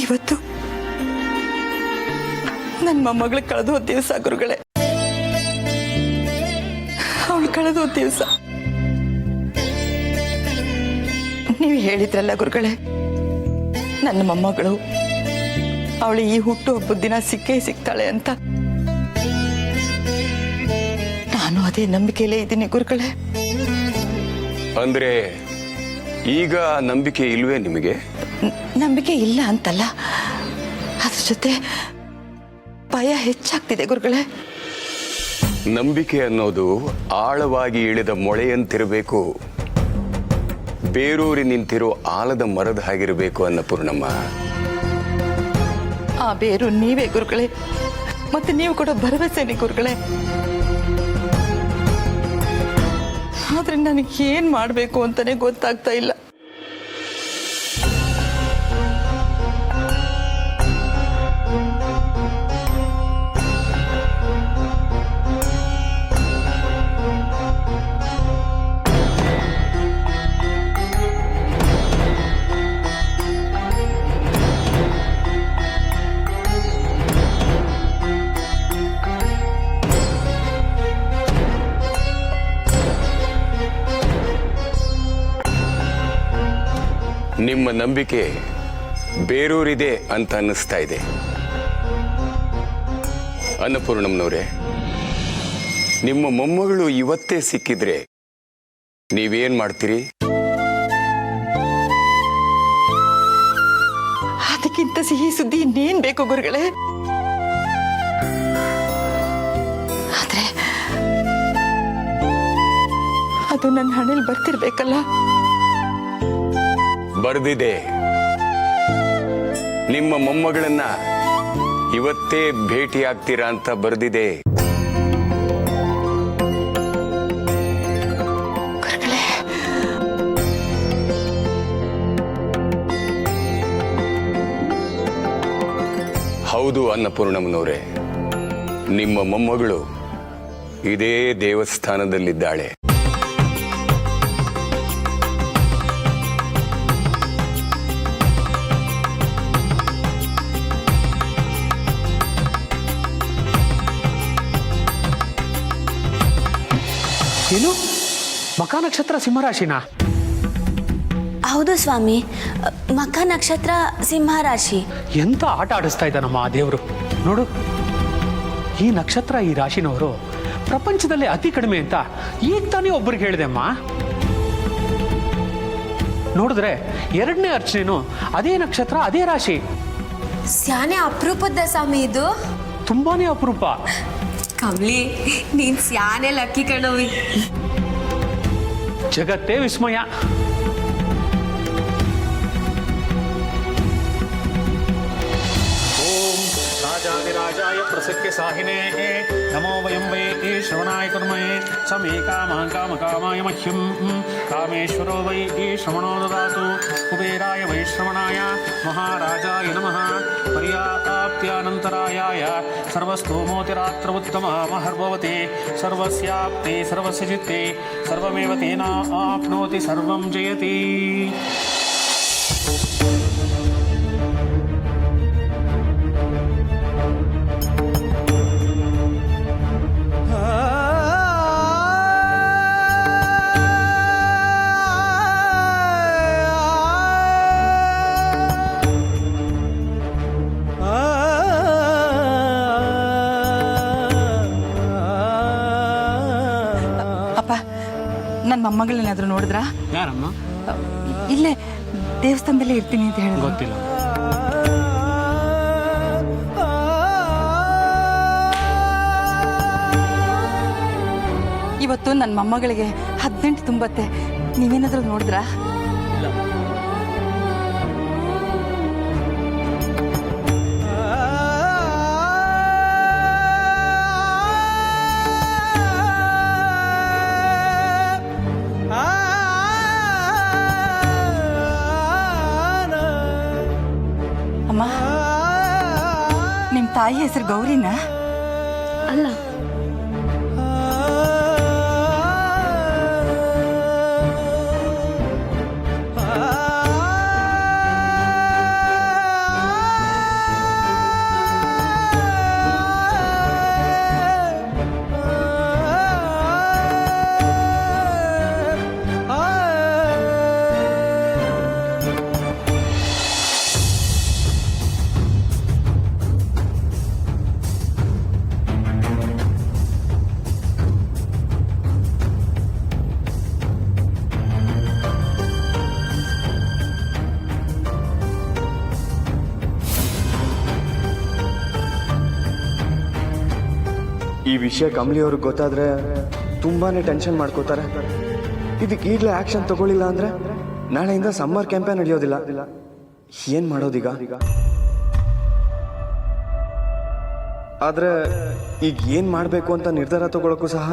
ಇವತ್ತು ನನ್ನ ಮೊಮ್ಮಗಳು ಕಳೆದು ಹೋದ ದಿವಸ ಗುರುಗಳೇ, ಅವಳು ಕಳೆದು ಹೋದ ದಿವಸ. ನೀವು ಹೇಳಿದ್ರಲ್ಲ ಗುರುಗಳೇ, ನನ್ನ ಮೊಮ್ಮಗಳು ಅವಳು ಈ ಹುಟ್ಟು ಹಬ್ಬದ ದಿನ ಸಿಕ್ಕೇ ಸಿಗ್ತಾಳೆ ಅಂತ. ನಾನು ಅದೇ ನಂಬಿಕೆಯಲ್ಲೇ ಇದ್ದೀನಿ ಗುರುಗಳೇ. ಅಂದ್ರೆ ಈಗ ನಂಬಿಕೆ ಇಲ್ವೇ ನಿಮಗೆ? ನಂಬಿಕೆ ಇಲ್ಲ ಅಂತಲ್ಲ, ಅದ್ರ ಜೊತೆ ಭಯ ಹೆಚ್ಚಾಗ್ತಿದೆ ಗುರುಗಳೇ. ನಂಬಿಕೆ ಅನ್ನೋದು ಆಳವಾಗಿ ಇಳಿದ ಮೊಳೆಯಂತಿರಬೇಕು, ಬೇರೂರಿ ನಿಂತಿರೋ ಆಲದ ಮರದ ಹಾಗಿರಬೇಕು ಅನ್ನಪೂರ್ಣಮ್ಮ. ಆ ಬೇರು ನೀವೇ ಗುರುಗಳೇ, ಮತ್ತೆ ನೀವು ಕೊಡೋ ಭರವಸೆನೇ ಗುರುಗಳೇ. ಆದ್ರೆ ನನಗೆ ಏನ್ ಮಾಡ್ಬೇಕು ಅಂತಾನೆ ಗೊತ್ತಾಗ್ತಾ ಇಲ್ಲ. ನಿಮ್ಮ ನಂಬಿಕೆ ಬೇರೂರಿದೆ ಅಂತ ಅನ್ನಿಸ್ತಾ ಇದೆ. ಅನ್ನಪೂರ್ಣಮ್ಮನವರೇ, ನಿಮ್ಮ ಮೊಮ್ಮಗಳು ಇವತ್ತೇ ಸಿಕ್ಕಿದ್ರೆ ನೀವೇನ್ ಮಾಡ್ತೀರಿ? ಅದಕ್ಕಿಂತ ಸಿಹಿ ಸುದ್ದಿ ಇನ್ನೇನ್ ಬೇಕು ಗುರುಗಳೇ. ಆದ್ರೆ ಅದು ನನ್ನ ಹಣೆಯಲ್ಲಿ ಬರ್ತಿರ್ಬೇಕಲ್ಲ. ಬರ್ದಿದೆ. ನಿಮ್ಮ ಮೊಮ್ಮಗಳನ್ನ ಇವತ್ತೇ ಭೇಟಿಯಾಗ್ತೀರಾ ಅಂತ ಬರ್ದಿದೆ. ಹೌದು ಅನ್ನಪೂರ್ಣಮ್ಮನವರೇ, ನಿಮ್ಮ ಮೊಮ್ಮಗಳು ಇದೇ ದೇವಸ್ಥಾನದಲ್ಲಿದ್ದಾಳೆ. ಏನು ಮಖ ನಕ್ಷತ್ರ ಸಿಂಹರಾಶಿನಾ? ಹೌದು ಸ್ವಾಮಿ, ಮಖ ನಕ್ಷತ್ರ ಸಿಂಹರಾಶಿ. ಎಂತ ಆಟ ಆಡಿಸ್ತಾ ಇದ್ದಾನಮ್ಮ ಆ ದೇವರು. ನೋಡು, ಈ ನಕ್ಷತ್ರ ಈ ರಾಶಿನವರು ಪ್ರಪಂಚದಲ್ಲಿ ಅತಿ ಕಡಿಮೆ ಅಂತ ಈಗ ತಾನೇ ಒಬ್ಬರಿಗೆ ಹೇಳಿದೆ ಅಮ್ಮ. ನೋಡಿದ್ರೆ ಎರಡನೇ ಅರ್ಚನೆನು ಅದೇ ನಕ್ಷತ್ರ ಅದೇ ರಾಶಿ. ಸ್ಯಾನೆ ಅಪರೂಪದ ಸ್ವಾಮಿ ಇದು. ತುಂಬಾನೇ ಅಪರೂಪ. ಕಮ್ಲಿ, ನೀನ್ ಸ್ಯಾನೆ ಲಕ್ಕಿ ಕಣವಿ. ಜಗತ್ತೇ ವಿಸ್ಮಯ. ರಾಜಾಯ ಪ್ರಸಕ್ಯ ಸಾಹಿನೇ ನಮೋ ವಯಂ ವೈ ಶ್ರವಣಾಯ ಕುರ್ಮಹೇ ಸಮೇ ಕಾಮಃ ಕಾಮಕಾಮಾಯ ಮಹ್ಯಂ ಕಾಮೇಶ್ವರೋ ವೈ ಶ್ರವಣೋ ದದಾತು ಕುಬೇರಾಯ ವೈ ಶ್ರವಣಾಯ ಮಹಾರಾಜಾಯ ನಮಃ ಪರ್ಯಾಪ್ತ್ಯಾನಂತರಾಯಾಯ ಸರ್ವಸ್ತೋಮೋತಿರಾತ್ರ ಉತ್ತಮಮಹರ್ಭವತೆ ಸರ್ವಸ್ಯಾಪ್ತೆ ಸರ್ವಸ್ಯ ಚಿತ್ತೆ ಸರ್ವಮೇವ ತೇನಾಪ್ನೋತಿ ಸರ್ವಂ ಜಯತಿ. ನನ್ನ ಮೊಮ್ಮಗಳೇನಾದ್ರೂ ನೋಡಿದ್ರಾ? ಯಾರಮ್ಮ? ಇಲ್ಲೇ ದೇವಸ್ಥಾನದಲ್ಲೇ ಇರ್ತೀನಿ ಅಂತ ಹೇಳಿ. ಗೊತ್ತಿಲ್ಲ. ಇವತ್ತು ನನ್ನ ಮೊಮ್ಮಗಳಿಗೆ 18 ತುಂಬತ್ತೆ. ನೀವೇನಾದ್ರೂ ನೋಡಿದ್ರಾ? ಅಮ್ಮ, ನಿಮ್ಮ ತಾಯಿ ಹೆಸರು ಗೌರಿನಾ? ಅಲ್ಲ, ಈ ವಿಷಯ ಕಮಲಿಯವ್ರಿಗೆ ಗೊತ್ತಾದರೆ ತುಂಬಾ ಟೆನ್ಷನ್ ಮಾಡ್ಕೋತಾರೆ. ಇದಕ್ಕೆ ಈಗಲೇ ಆ್ಯಕ್ಷನ್ ತಗೊಳ್ಳಿಲ್ಲ ಅಂದರೆ ನಾಳೆಯಿಂದ ಸಮ್ಮರ್ ಕ್ಯಾಂಪೇ ನಡೆಯೋದಿಲ್ಲ. ಏನು ಮಾಡೋದೀಗ? ಆದರೆ ಈಗ ಏನು ಮಾಡಬೇಕು ಅಂತ ನಿರ್ಧಾರ ತಗೊಳ್ಳೋಕ್ಕೂ ಸಹ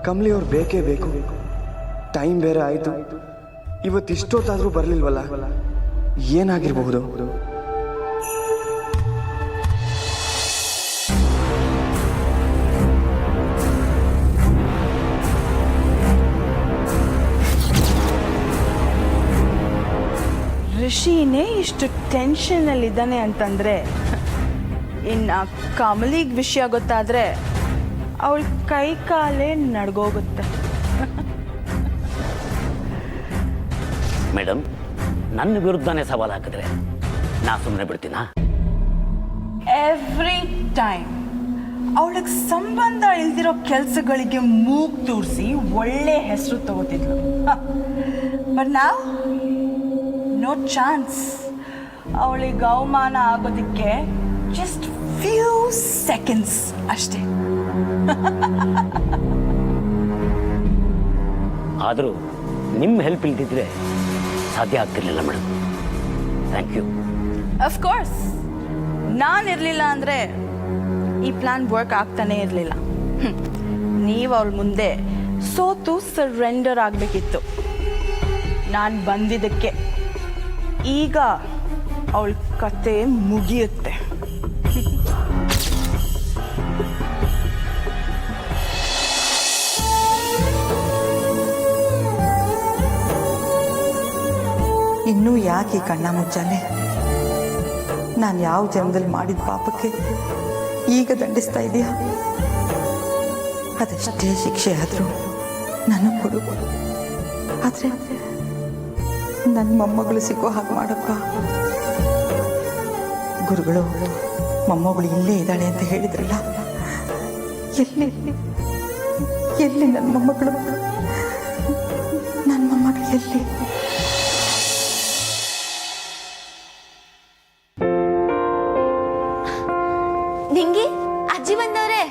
ಕಮಲಿಯವ್ರು ಬೇಕೇ ಬೇಕು. ಟೈಮ್ ಬೇರೆ ಆಯಿತು. ಇವತ್ತಿಷ್ಟೊತ್ತಾದರೂ ಬರಲಿಲ್ವಲ್ಲ, ಏನಾಗಿರಬಹುದು? ಋಷಿನೇ ಇಷ್ಟು ಟೆನ್ಷನಲ್ಲಿದ್ದಾನೆ ಅಂತಂದರೆ ಇನ್ನು ಕಮಲಿಗೆ ವಿಷಯ ಗೊತ್ತಾದರೆ ಅವಳ ಕೈ ಕಾಲೇ ನಡ್ಗೋಗುತ್ತೆ. ಮೇಡಮ್, ನನ್ನ ವಿರುದ್ಧನೇ ಸವಾಲು ಹಾಕಿದ್ರೆ ನಾ ಸುಮ್ಮನೆ ಬಿಡ್ತೀನಾ? ಎವ್ರಿ ಟೈಮ್ ಅವಳಿಗೆ ಸಂಬಂಧ ಇಲ್ದಿರೋ ಕೆಲಸಗಳಿಗೆ ಮೂಗು ತೂರಿಸಿ ಒಳ್ಳೆ ಹೆಸರು ತಗೋತಿದ್ಲು. ಬಟ್ ನಾವು ನೋ ಚಾನ್ಸ್. ಅವಳಿಗೆ ಅವಮಾನ ಆಗೋದಕ್ಕೆ ಜಸ್ಟ್ ಫ್ಯೂ ಸೆಕೆಂಡ್ಸ್ ಅಷ್ಟೇ. ಆದರೂ ನಿಮ್ಮ ಹೆಲ್ಪ್ ಇಲ್ದಿದ್ರೆ ಸಾಧ್ಯ ಆಗ್ತಿರ್ಲಿಲ್ಲ ಮೇಡಮ್. Thank you. ಅಫ್ಕೋರ್ಸ್ ನಾನಿರಲಿಲ್ಲ ಅಂದರೆ ಈ ಪ್ಲಾನ್ ವರ್ಕ್ ಆಗ್ತಾನೇ ಇರಲಿಲ್ಲ. ನೀವು ಅವಳ ಮುಂದೆ ಸೋತು ಸರೆಂಡರ್ ಆಗಬೇಕಿತ್ತು. ನಾನು ಬಂದಿದ್ದಕ್ಕೆ ಈಗ ಅವಳ ಕತೆ ಮುಗಿಯುತ್ತೆ. ಇನ್ನೂ ಯಾಕೆ ಕಣ್ಣ ಮುಚ್ಚಾಲೆ? ನಾನು ಯಾವ ಜನ್ಮದಲ್ಲಿ ಮಾಡಿದ ಪಾಪಕ್ಕೆ ಈಗ ದಂಡಿಸ್ತಾ ಇದೆಯಾ? ಅದೆಷ್ಟೇ ಶಿಕ್ಷೆ ಆದರೂ ನನಗೆ ಕೊಡು. ಆದರೆ ನನ್ನ ಮೊಮ್ಮಗಳು ಸಿಕ್ಕೋ ಹಾಗೆ ಮಾಡಪ್ಪ. ಗುರುಗಳು ಮೊಮ್ಮಗಳು ಇಲ್ಲೇ ಇದ್ದಾಳೆ ಅಂತ ಹೇಳಿದ್ರಲ್ಲ, ಎಲ್ಲಿ ಎಲ್ಲಿ ನನ್ನ ಮೊಮ್ಮಗಳು? ನನ್ನ ಮೊಮ್ಮಗಳು ಎಲ್ಲಿ? ನಿಂಗಿ ಅಜ್ಜಿ ಬಂದವ್ರೆ.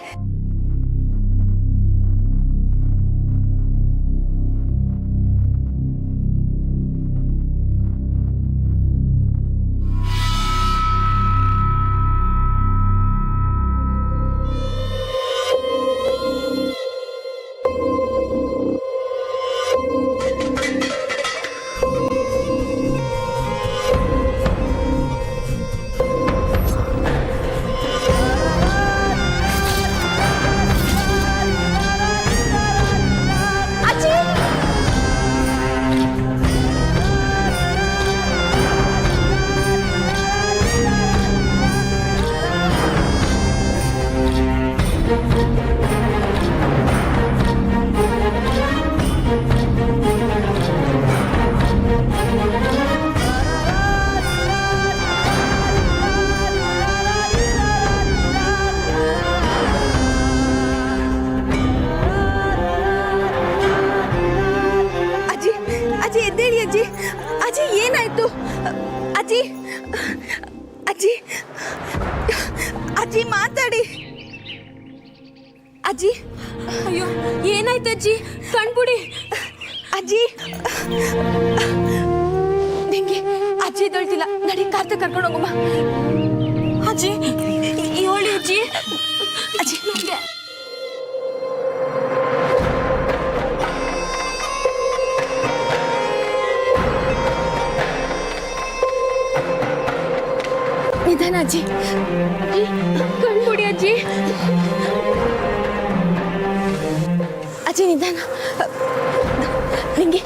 ಅಜ್ಜಿ ಏನಾಯ್ತು? ಅಜ್ಜಿ ಅಜ್ಜಿ ಅಜ್ಜಿ ಮಾತಾಡಿ. ಅಜ್ಜಿ ಅಯ್ಯೋ ಏನಾಯ್ತು ಅಜ್ಜಿ? ಕಣ್ಬಿಡಿ ಅಜ್ಜಿ. ನಿಂಗೆ ಅಜ್ಜಿ ದೊಳ್ತಿಲ್ಲ, ನಡಿ ಕಾರ್ತ ಕರ್ಕೊಂಡು ಹೋಗಮ್ಮ. ಅಜ್ಜಿ ಹೇಳಿ ಅಜ್ಜಿ. ಅಜ್ಜಿ ನಂಗೆ ನಿಧಾನ ಅಜ್ಜಿ. ಕಣ್ಬಿಡಿ ಅಜ್ಜಿ. ಅಜ್ಜಿ ನಿಧಾನ. ನಿಂಗೆ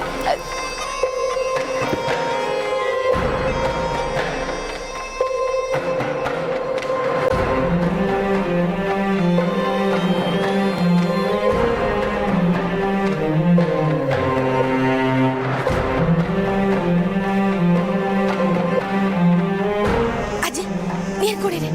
ಅಜ್ಜಿ ನೀರು ಕುಡೀರಿ.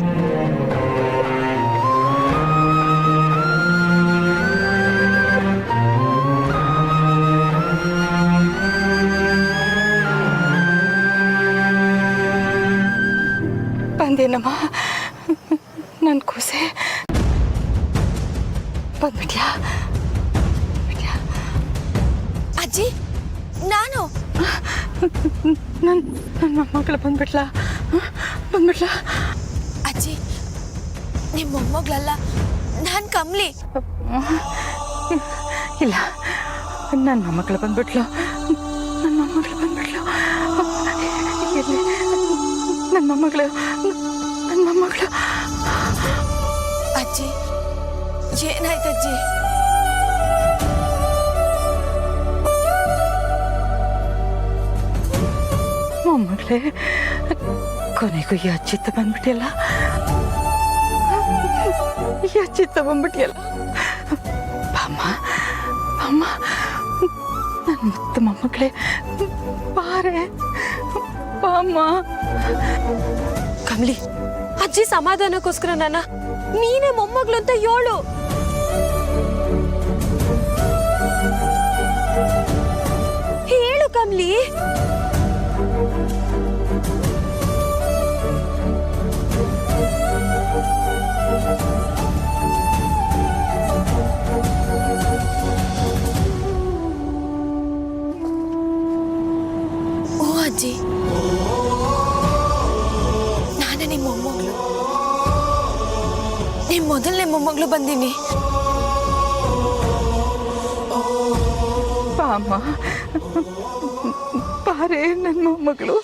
ಬಂದೇನಮ್ಮ ನನ್ನ ಕೂಸೆ? ಬಂದ್ಬಿಟ್ಯಾ? ಅಜ್ಜಿ ನಾನು ನನ್ನ ಮೊಮ್ಮಗಳು ಬಂದ್ಬಿಟ್ಲಾ? ಅಜ್ಜಿ ನಿಮ್ಮ ಮೊಮ್ಮಗಳಲ್ಲ, ನಾನು ಕಮ್ಲಿ. ಇಲ್ಲ, ನನ್ನ ಮೊಮ್ಮಗಳು ಬಂದ್ಬಿಟ್ಲು. ನನ್ನ ಮೊಮ್ಮಗಳು. ಅಜ್ಜಿ ಏನಾಯ್ತಜ್ಜಿ? ಮೊಮ್ಮಗಳೇ, ಕೊನೆಗೂ ಈ ಅಜ್ಜಿತ್ತ ಬಂದ್ಬಿಟ್ಟಿಯಲ್ಲ. ಬಾಮ್ಮ ನನ್ನ ಮುತ್ತು ಮೊಮ್ಮಗಳೇ, ಬಾರೆ ಬಾಮ್ಮ. ಕಮಲಿ, ಅಜ್ಜಿ ಸಮಾಧಾನಕ್ಕೋಸ್ಕರ ನೀನೇ ಮೊಮ್ಮಗಳು ಅಂತ ಹೇಳು. ಹೇಳು ಕಮಲಿ. ಓ ಅಜ್ಜಿ, ನಾನೇ ನಿಮ್ಮ ಮೊಮ್ಮಗಳು. ನಿಮ್ಮ ಮೊದಲನೇ ಮೊಮ್ಮಗಳು ಬಂದೀನಿ. ಬಾಮ್ಮ, ಬಾರೆ ನನ್ನ ಮೊಮ್ಮಗಳು.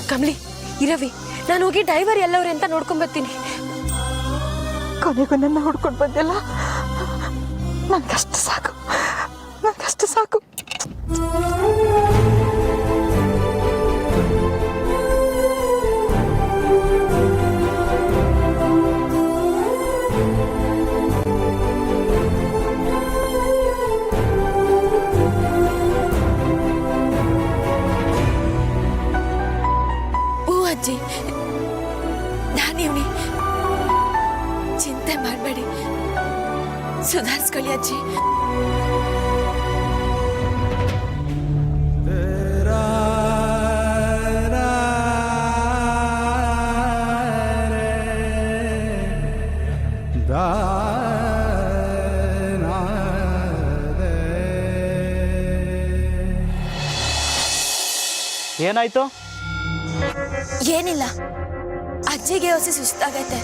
ಕಮಲಿ, ಇರವಿ, ನಾನು ಹೋಗಿ ಡ್ರೈವರ್ ಎಲ್ಲವ್ರೆ ಅಂತ ನೋಡ್ಕೊಂಡ್ ಬರ್ತೀನಿ. ಕೊನೆಗೂ ನನ್ನ ಹುಡ್ಕೊಂಡು ಬಂದೆಲ್ಲ. ನನ್ಗಷ್ಟು ಸಾಕು. ಅಜ್ಜಿ, ನಾನಿವ್ನಿ, ಚಿಂತೆ ಮಾಡಬೇಡಿ, ಸುಧಾರಿಸ್ಕೊಳ್ಳಿ ಅಜ್ಜಿ. ಏನಾಯ್ತು? ಏನಿಲ್ಲ, ಅಜ್ಜಿಗೆ ಹೊಸಿ ಸುಸ್ತಾಗೈತೆ,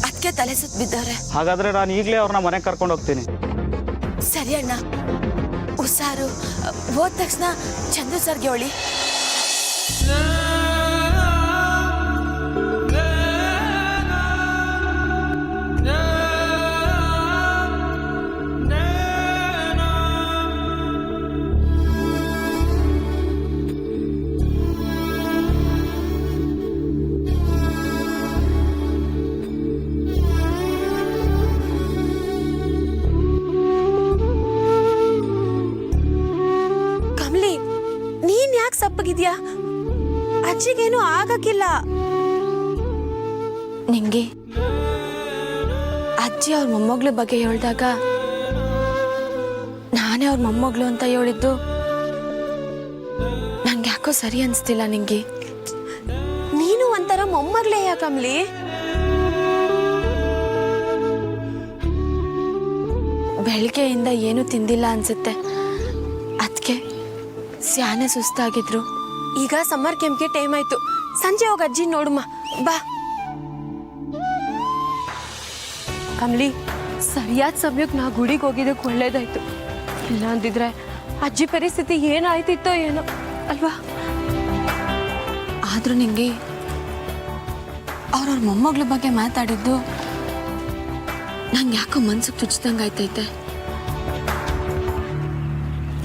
ಅದಕ್ಕೆ ತಲೆ ಸುತ್ತ ಬಿದ್ದವ್ರೆ. ಹಾಗಾದ್ರೆ ನಾನು ಈಗಲೇ ಅವ್ರನ್ನ ಮನೆಗೆ ಕರ್ಕೊಂಡು ಹೋಗ್ತೀನಿ. ಸರಿ ಅಣ್ಣ, ಹುಷಾರು. ಹೋದ ತಕ್ಷಣ ಚಂದ್ರು ಸರ್ಗೆ ಹೇಳಿ. ಸಪ್ಪಗಿದ್ಯಾ? ಅಜ್ಜಿಗೇನು ಆಗಕ್ಕಿಲ್ಲ. ನಿಂಗೆ ಅಜ್ಜಿ ಅವ್ರ ಮೊಮ್ಮಗಳ ಬಗ್ಗೆ ಹೇಳಿದಾಗ ನಾನೇ ಅವ್ರ ಮೊಮ್ಮಗಳು ಅಂತ ಹೇಳಿದ್ದು ನಂಗೆ ಯಾಕೋ ಸರಿ ಅನ್ಸ್ತಿಲ್ಲ. ನಿಂಗೆ ನೀನು ಒಂಥರ ಮೊಮ್ಮಗಳೇ ಯಾಕಮ್ಲಿ? ಬೆಳಗ್ಗೆಯಿಂದ ಏನೂ ತಿಂದಿಲ್ಲ ಅನ್ಸುತ್ತೆ. ಅದಕ್ಕೆ ಸ್ಯಾನೆ ಸುಸ್ತಾಗಿದ್ರು. ಈಗ ಸಮ್ಮರ್ ಕ್ಯಾಂಪ್ಗೆ ಟೈಮ್ ಆಯ್ತು. ಸಂಜೆ ಹೋಗಿ ಅಜ್ಜಿ ನೋಡುಮ್ಮ ಬಾ. ಕಮಲಿ, ಸರಿಯಾದ ಸಮಯಕ್ಕೆ ನಾ ಗುಡಿಗೆ ಹೋಗಿದ್ದಕ್ಕೆ ಒಳ್ಳೇದಾಯ್ತು. ಇಲ್ಲ ಅಂದಿದ್ರೆ ಅಜ್ಜಿ ಪರಿಸ್ಥಿತಿ ಏನಾಯ್ತಿತ್ತೋ ಏನೋ ಅಲ್ವಾ? ಆದರೂ ನಿಂಗೆ ಅವ್ರವ್ರ ಮೊಮ್ಮಗಳ ಬಗ್ಗೆ ಮಾತಾಡಿದ್ದು ನಂಗೆ ಯಾಕೋ ಮನ್ಸಿಗೆ ಚುಚ್ಚಿದಂಗೆ ಆಯ್ತೈತೆ.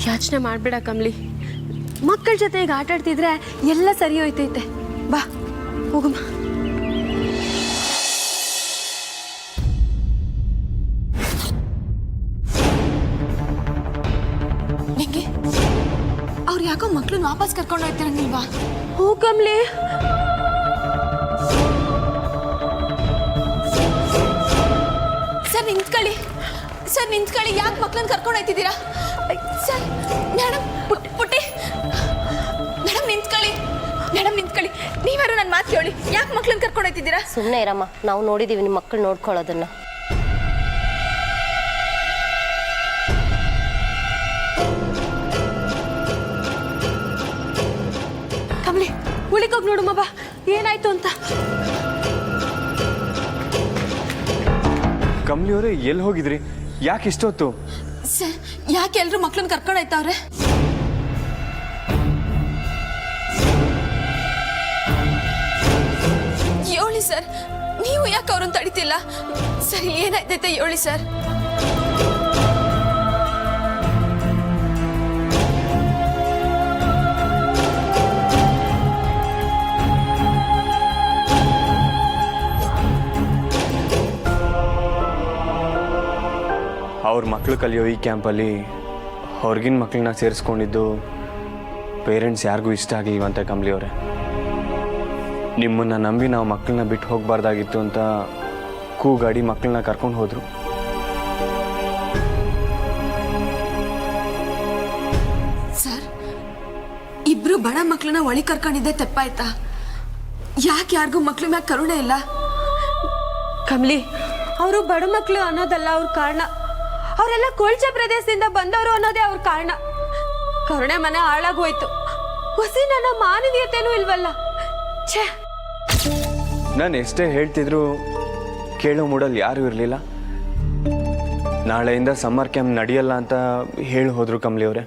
ಯೋಚನೆ ಮಾಡಬೇಡ ಕಮಲಿ. ಮಕ್ಕಳ ಜೊತೆಗೆ ಆಟ ಆಡ್ತಿದ್ರೆ ಎಲ್ಲ ಸರಿ ಹೋಯ್ತೈತೆ. ಬಾ ಹೋಗಮ್ಮ. ನಿಂಗೆ ಅವ್ರು ಯಾಕೋ ಮಕ್ಳನ್ನ ವಾಪಸ್ ಕರ್ಕೊಂಡು ಹೋಗ್ತಿರಂಗಿಲ್ವಾ? ಹೂ ಕಮಲಿ. ಸರ್ ನಿಂತ್ಕೊಳ್ಳಿ, ಸರ್ ನಿಂತ್ಕೊಳ್ಳಿ. ಯಾಕೆ ಮಕ್ಳನ್ನ ಕರ್ಕೊಂಡು ಹೋಗ್ತಿದ್ದೀರಾ? ಸರ್ ಮೇಡಮ್, ಪುಟ್ಟಿ ಮೇಡಮ್ ನಿಂತ್ಕೊಳ್ಳಿ, ಮೇಡಮ್ ನಿಂತ್ಕೊಳ್ಳಿ. ನೀವ್ಯಾರು ನನ್ನ ಮಾತು ಕೇಳಿ, ಯಾಕೆ ಮಕ್ಳನ್ನ ಕರ್ಕೊಂಡು ಹೋಗ್ತಿದ್ದೀರಾ? ಸುಮ್ಮನೆ ಇರಮ್ಮ, ನಾವು ನೋಡಿದ್ದೀವಿ ನಿಮ್ಮ ಮಕ್ಕಳು ನೋಡ್ಕೊಳ್ಳೋದನ್ನ. ಕಮಲಿ, ಉಳಿಕೋಗಿ ನೋಡುಮ್ಮ ಬಾ, ಏನಾಯ್ತು ಅಂತ. ಕಮಲಿ ಅವರೇ, ಎಲ್ಲಿ ಹೋಗಿದ್ರಿ? ಯಾಕೆ ಇಷ್ಟೊತ್ತು? ಸರ್, ಯಾಕೆ ಎಲ್ರು ಮಕ್ಳನ್ನ ಕರ್ಕೊಂಡು ಹೋಯ್ತವ್ರೆ? ಹೇಳಿ ಸರ್, ನೀವು ಯಾಕೆ ಅವ್ರನ್ನ ತಡಿತಿಲ್ಲ? ಸರಿ, ಏನಾಯ್ತೈತೆ ಹೇಳಿ ಸರ್. ಅವ್ರ ಮಕ್ಕಳು ಕಲಿಯೋ ಈ ಕ್ಯಾಂಪಲ್ಲಿ ಹೊರಗಿನ ಮಕ್ಕಳನ್ನ ಸೇರಿಸ್ಕೊಂಡಿದ್ದು ಪೇರೆಂಟ್ಸ್ ಯಾರಿಗೂ ಇಷ್ಟ ಆಗಲಿಲ್ವಂತೆ ಕಮಲಿ ಅವರೇ. ನಿಮ್ಮನ್ನು ನಂಬಿ ನಾವು ಮಕ್ಕಳನ್ನ ಬಿಟ್ಟು ಹೋಗಬಾರ್ದಾಗಿತ್ತು ಅಂತ ಕೂಗಾಡಿ ಮಕ್ಕಳನ್ನ ಕರ್ಕೊಂಡು ಹೋದರು. ಸರ್, ಇಬ್ರು ಬಡ ಮಕ್ಳನ್ನ ಒಳಿ ಕರ್ಕೊಂಡಿದ್ದೆ ತಪ್ಪಾಯ್ತಾ? ಯಾಕೆ ಯಾರಿಗೂ ಮಕ್ಳ ಮ್ಯಾಗ ಕರುಣೆ ಇಲ್ಲ? ಕಮಲಿ, ಅವರು ಬಡ ಮಕ್ಕಳು ಅನ್ನೋದಲ್ಲ ಅವ್ರ ಕಾರಣ. ಅವರೆಲ್ಲ ಕೊಳ್ಚೆ ಪ್ರದೇಶದಿಂದ ಬಂದವರು ಅನ್ನೋದೇ ಅವ್ರ ಕಾರಣ. ಕರುಣೆ ಮನೆ ಹಾಳಾಗೋಯ್ತು. ಹೊಸಿ ನನ್ನ ಮಾನವೀಯತೆನೂ ಇಲ್ವಲ್ಲ. ಛೇ, ನಾನು ಎಷ್ಟೇ ಹೇಳ್ತಿದ್ರು ಕೇಳೋ ಮೂಡಲ್ಲಿ ಯಾರೂ ಇರಲಿಲ್ಲ. ನಾಳೆಯಿಂದ ಸಮ್ಮರ್ ಕ್ಯಾಂಪ್ ನಡೆಯಲ್ಲ ಅಂತ ಹೇಳಿ ಹೋದರು ಕಮಲಿ ಅವರೇ.